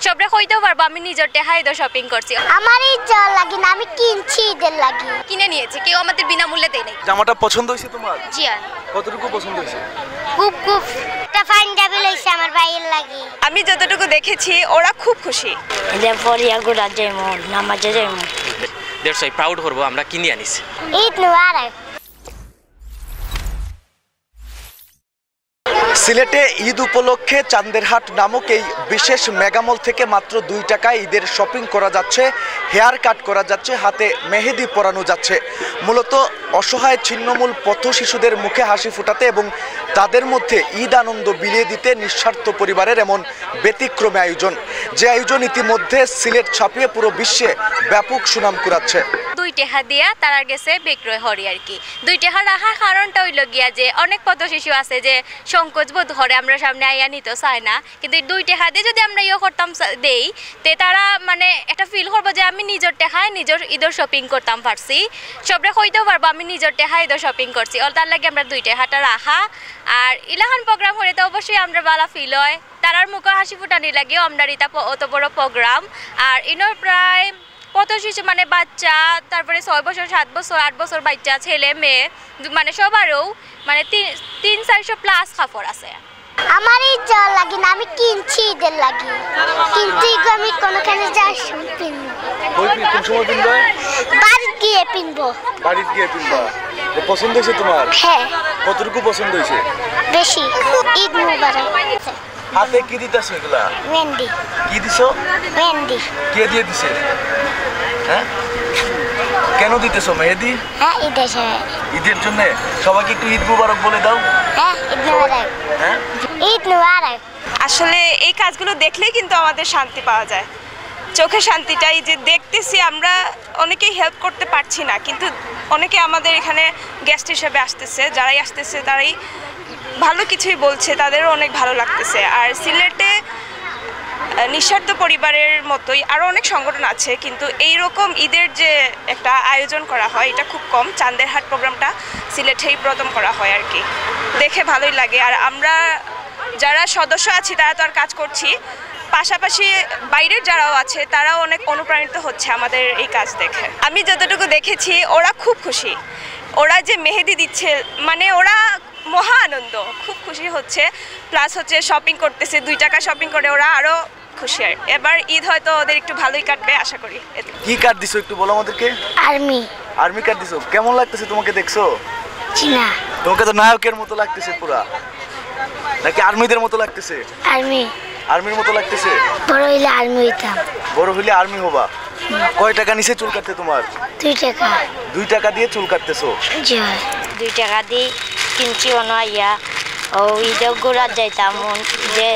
সবরে কইতেও পারবো আমি নিজের টাকায় তো শপিং করছি। আমার ইজ্জত লাগে না, আমি কিনছি ঈদের লাগে। কিনে নিয়েছি, কেউ আমাদের বিনামূল্যে দেয় নাই। জামাটা পছন্দ হয়েছে তোমার? জি আর কতটুকু পছন্দ হয়েছে? খুব খুব একটা পাঞ্জাবি লইছে আমার ভাইয়ের লাগে। আমি যতটুকু দেখেছি ওরা খুব খুশি। ঈদের পরিয়া গুড়া যাইমু, নামাজে যাইমু। দেড়শো প্রাউড করবো আমরা কিনে আনিছি। ঈদ মুবারক। সিলেটে ঈদ উপলক্ষে চান্দেরহাট নামক এই বিশেষ মেগামল থেকে মাত্র 2 টাকায় ঈদের শপিং করা যাচ্ছে, হেয়ার কাট করা যাচ্ছে, হাতে মেহেদি পরানো যাচ্ছে। মূলত অসহায় ছিন্নমূল পথ শিশুদের মুখে হাসি ফোটাতে এবং তাদের মধ্যে ঈদ আনন্দ বিলিয়ে দিতে নিঃস্বার্থ পরিবারের এমন ব্যতিক্রমী আয়োজন, যে আয়োজন ইতিমধ্যে সিলেট ছাপিয়ে পুরো বিশ্বে ব্যাপক সুনাম কুড়াচ্ছে। 2 টাকা দিয়া তারা গেছে বিক্রয় হরি আর কি। 2 টাকা রাখার কারণটা হইল গিয়া যে অনেক পথ শিশু আছে যে সংকোচ বোধ করে আমরা সামনে আইয়া নিতে চায় না, কিন্তু 2 টাকা দিয়ে যদি আমরা করতাম দেই তে তারা মানে একটা ফিল করবো যে আমি নিজের টাকায় নিজের ঈদের শপিং করতাম পারছি। সবরে কইতেও পারবো আমি নিজের টাকায় ঈদের শপিং করছি। তার লাগে আমরা 2 টাকাটা রাখা। আর ইলাহান প্রোগ্রাম হলে তো অবশ্যই আমরা ভালো ফিল হয়, তারার মুখে হাসি ফুটানি লাগেও আমরা এটা অত বড় প্রোগ্রাম। আর ইনোর প্রায় কত শিশু মানে বাচ্চা, তারপরে 6 বছর 7 বছর 8 বছর বাচ্চা, ছেলে মেয়ে মানে সবারও মানে 300-400 প্লাস কাপড় আছে। আমার ইজ্জত লাগে না, আমি কিনছি ঈদের লাগে। কিন্তু আমি কোনখানে যাই কিনবো। কোন সময় কিনবা? বাড়ি গিয়ে কিনবো। বাড়ি গিয়ে কিনবা। পছন্দ হয়েছে তোমার? হ্যাঁ। কতটুকু পছন্দ হয়েছে? বেশি। ঈদ মুবারক। হাতে কি দিতেছো এগুলা? মেহেদি। কি দিছো? মেহেদি। কে দিয়ে দিছে? হ্যাঁ, কেন দিতেছো মেহেদি? হ্যাঁ, ঈদের সময়। ঈদের জন্য সবাইকে একটু ঈদ মুবারক বলে দাও। হ্যাঁ, ঈদ মুবারক। হ্যাঁ, ঈদ মুবারক। আসলে এই কাজগুলো দেখলেই কিন্তু আমাদের শান্তি পাওয়া যায়, চোখে শান্তিটাই যে দেখতেছি। আমরা অনেকেই হেল্প করতে পারছি না, কিন্তু অনেকে আমাদের এখানে গেস্ট হিসেবে আসতেছে, যারাই আসতেছে তারাই ভালো কিছুই বলছে, তাদেরও অনেক ভালো লাগতেছে। আর সিলেটে নিঃস্বার্থ পরিবারের মতোই আরও অনেক সংগঠন আছে, কিন্তু এইরকম ঈদের যে একটা আয়োজন করা হয় এটা খুব কম। চান্দেরহাট প্রোগ্রামটা সিলেটেই প্রথম করা হয় আর কি, দেখে ভালোই লাগে। আর আমরা যারা সদস্য আছি তারা তো আর কাজ করছি, পাশাপাশি বাইরের যারাও আছে তারাও অনেক অনুপ্রাণিত হচ্ছে আমাদের এই কাজ দেখে। আমি যতটুকু দেখেছি ওরা খুব খুশি। ওরা যে মেহেদি দিচ্ছে মানে ওরা মহা আনন্দ, খুব খুশি হচ্ছে। প্লাস হচ্ছে শপিং করতেছে, 2 টাকা শপিং করে ওরা আরও খুশি। আর এবার ঈদ হয়তো ওদের একটু ভালোই কাটবে আশা করি। কি কার্ড দিছো একটু বলো আমাদেরকে? আর্মি। আর্মি কার্ড দিছো, কেমন লাগতেছে তোমাকে? দেখছো চিনা? তোমাকে তো নায়কের মতো লাগতেছে পুরা, নাকি আর্মিদের মতো লাগতেছে? আর্মি। আর্মির মতো লাগতেছে? বড় হইলে আর্মি হইতাম। বড় হইলে আর্মি হবা। কয় টাকা নিচে চুল কাটতে তোমার? 2 টাকা। 2 টাকা দিয়ে চুল কাটতেছো? জি। 2 টাকা দিয়ে কিনছি অনাইয়া। ও ঈদে ঘুরাত যাইতাম, যে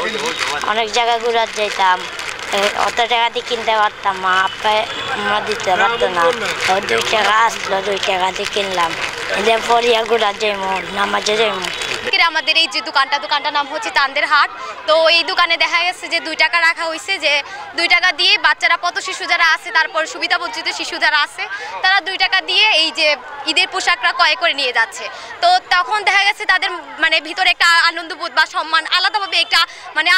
অনেক জায়গায় ঘুরাত যাইতাম, অত টাকা দিয়ে কিনতে পারতাম, মা আপ্পায় আমরা দিতে পারতো না। 2 টাকা আসলো, 2 টাকা দিয়ে কিনলাম। ঈদের পরিয়া ঘুরাত যাইমু, নামাজে যাইমু। আমাদের এই যে দোকানটার নাম হচ্ছে চান্দেরহাট। তো এই দোকানে দেখা গেছে যে 2 টাকা রাখা হয়েছে, যে 2 টাকা দিয়ে বাচ্চারা পথ শিশু যারা আছে, তারপর সুবিধা বঞ্চিত শিশু যারা আছে তারা 2 টাকা দিয়ে এই যে ঈদের পোশাকরা ক্রয় করে নিয়ে যাচ্ছে। তো তখন দেখা গেছে তাদের মানে ভিতরে একটা আনন্দবোধ বা সম্মান আলাদাভাবে একটা মানে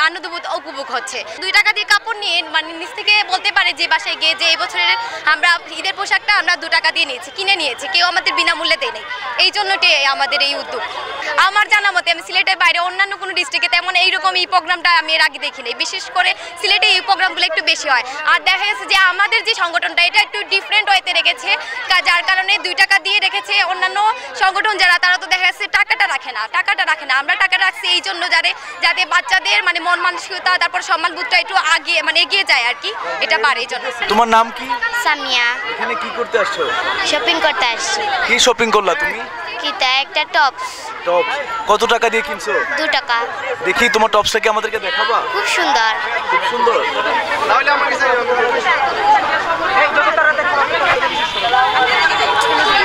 আনন্দবোধ উপভোগ হচ্ছে। 2 টাকা দিয়ে কাপড় নিয়ে মানে নিজ থেকে বলতে পারে যে বাসায় গিয়ে যে এই বছরের আমরা ঈদের পোশাকটা আমরা 2 টাকা দিয়ে কিনে নিয়েছি, কেউ আমাদের বিনামূল্যে দেয় নাই। এই জন্যটাই আমাদের এই উদ্যোগ। আমার জানা মতে আমি সিলেটের বাইরে অন্যান্য কোনো ডিস্ট্রিক্টে তেমন এইরকম এই প্রোগ্রামটা আমি এর আগে দেখিনি। বিশেষ করে সিলেটে এই প্রোগ্রামগুলো একটু বেশি হয়। আর দেখা গেছে যে আমাদের যে সংগঠনটা এটা একটু ডিফারেন্ট ওয়েতে রেখেছে, যার কারণে 2 টাকা দিয়ে রেখেছে। অন্যান্য সংগঠন যারা তারা তো দেখা যাচ্ছে টাকাটা রাখে না। আমরা টাকা রাখছি এই জন্য যাতে বাচ্চাদের মানে মন মানসিকতা তারপর সম্মানবোধটা একটু এগিয়ে যায় আর কি, এটা পারে এই জন্য। তোমার নাম কি? সামিয়া। এখানে কি করতে আসছো? শপিং করতে আসছি। কি শপিং করলা তুমি? কিটা একটা টপস। টপ কত টাকা দিয়ে কিনছো? 2 টাকা। দেখি তোমার টপসটা কি আমাদেরকে দেখাবা? খুব সুন্দর। খুব সুন্দর। তাহলে আমার কাছে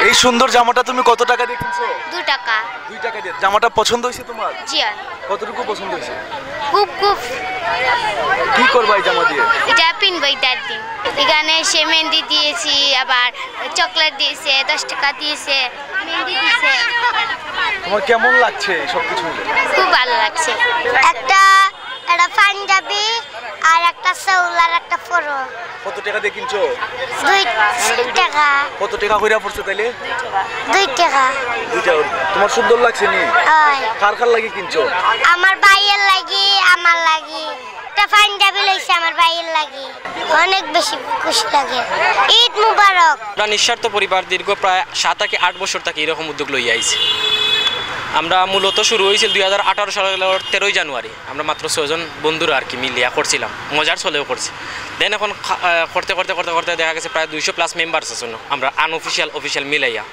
এই সুন্দর জামাটা তুমি কত টাকা দিয়ে কিনছো? 2 টাকা। 2 টাকা দিয়ে। জামাটা পছন্দ হয়েছে তোমার? জি। কতটুকু পছন্দ হয়েছে? খুব খুব। কি করবা এই জামা দিয়ে? এটা পিনবো ঈদের দিন। এখানে সে মেহেন্দি দিয়েছি, আবার চকলেট দিয়েছে, 10 টাকা দিয়েছে, মেহেন্দি দিয়েছে। তোমার কেমন লাগছে সব কিছু? খুব ভালো লাগছে। একটা পাঞ্জাবি আর একটা পরো কত টাকা দিয়ে কিনছো? 2 টাকা। কত টাকা কইরা পড়ছে তাইলে? 2 টাকা। দুইটা। তোমার সুন্দর লাগছে নি? হয়। কার কার লাগি কিনছো? আমার ভাইয়ের লাগি, আমার লাগি। একটা পাঞ্জাবি লইছে আমার ভাইয়ের লাগি। অনেক বেশি খুশি লাগে। ঈদ মুবারক। আমরা নিঃস্বার্থ পরিবার দীর্ঘ প্রায় 7 থেকে 8 বছর থেকে এরকম উদ্যোগ লইয়া আইছি। আমরা মূলত শুরু হয়েছিল 2018 সালের 13 জানুয়ারি। আমরা মাত্র 6 জন বন্ধুরা আর কি মিলিয়া করছিলাম, মজার ছলেও করছি। দেন এখন করতে করতে করতে করতে দেখা গেছে প্রায় 200+ মেম্বার্স আছে আমরা আনঅফিসিয়াল অফিসিয়াল মিলাইয়া।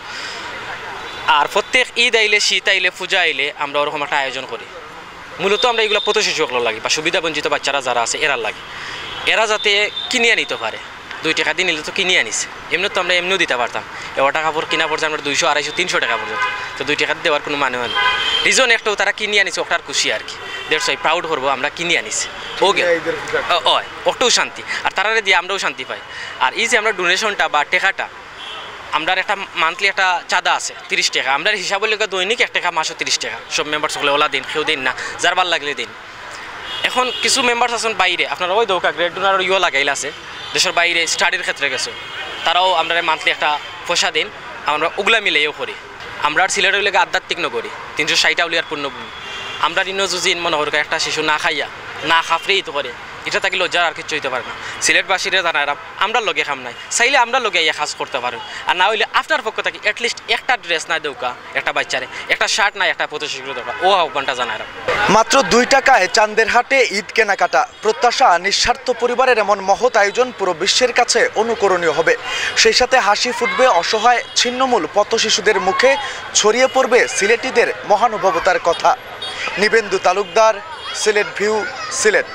আর প্রত্যেক ঈদ আইলে, শীত আইলে, পূজা আইলে আমরা ওরকম একটা আয়োজন করি। মূলত আমরা এগুলো পথ শিশুগুলো লাগি বা সুবিধাবঞ্চিত বাচ্চারা যারা আছে এরা লাগে, এরা যাতে কিনিয়ে নিতে পারে। 2 টাকা দিয়ে নিলে তো কিনে আনিছে, এমনি তো আমরা এমনিও দিতে পারতাম। এবারটা কাপড় কিনা পড়ছে আমরা 200, 250, 300 টাকা পর্যন্ত। তো 2 টাকা দেওয়ার কোনো মানে হয় না। রিজন একটাও তারা কিনে আনিছে, ওটার খুশি আর কি। দ্যাটস ওয়াই প্রাউড করবো আমরা কিনে আনিছি। ওকে ওটাও শান্তি, আর তারা দিয়ে আমরাও শান্তি পাই। আর এই যে আমরা ডোনেশনটা বা টাকাটা, আমরা একটা মান্থলি একটা চাঁদা আছে 30 টাকা। আমরা হিসাব লেগে দৈনিক 1 টাকা, মাসও 30 টাকা। সব মেম্বার্স হলে ওলা দিন, কেউ দিন না, যার ভাল লাগলে দিন। এখন কিছু মেম্বার্স আছেন বাইরে, আপনারা ওই দৌকা গ্রেড ডোনার ইও লাগাইল আছে দেশের বাইরে স্টাডির ক্ষেত্রে গেছে, তারাও আমরা মান্থলি একটা পয়সা দিন, আমরা ওগুলা মিলেও করি। আমরা সিলেটের লেগে আধ্যাত্মিক নগরী, 360টা উলিয়ার পূর্ণভূমি। আমরা ইনো যদি মনে করি একটা শিশু না খাইয়া না খাফরেই তো করে, এটা থাকি লজ্জার আর কিছু হইতে পারে না। সিলেটবাসীরা জানায় আমরা লগে খাম নাই, চাইলে আমরা লগে ইয়ে কাজ করতে পারি। আর না হইলে আপনার পক্ষ থাকি অ্যাটলিস্ট একটা ড্রেস না দৌকা একটা বাচ্চারে, একটা শার্ট নাই একটা পথ শিশু দৌকা, ও আহ্বানটা জানায়। মাত্র 2 টাকায় চান্দের হাটে ঈদ কেনাকাটা, প্রত্যাশা নিঃস্বার্থ পরিবারের এমন মহৎ আয়োজন পুরো বিশ্বের কাছে অনুকরণীয় হবে। সেই সাথে হাসি ফুটবে অসহায় ছিন্নমূল পথ শিশুদের মুখে, ছড়িয়ে পড়বে সিলেটিদের মহানুভবতার কথা। নিবেন্দু তালুকদার, সিলেট ভিউ, সিলেট।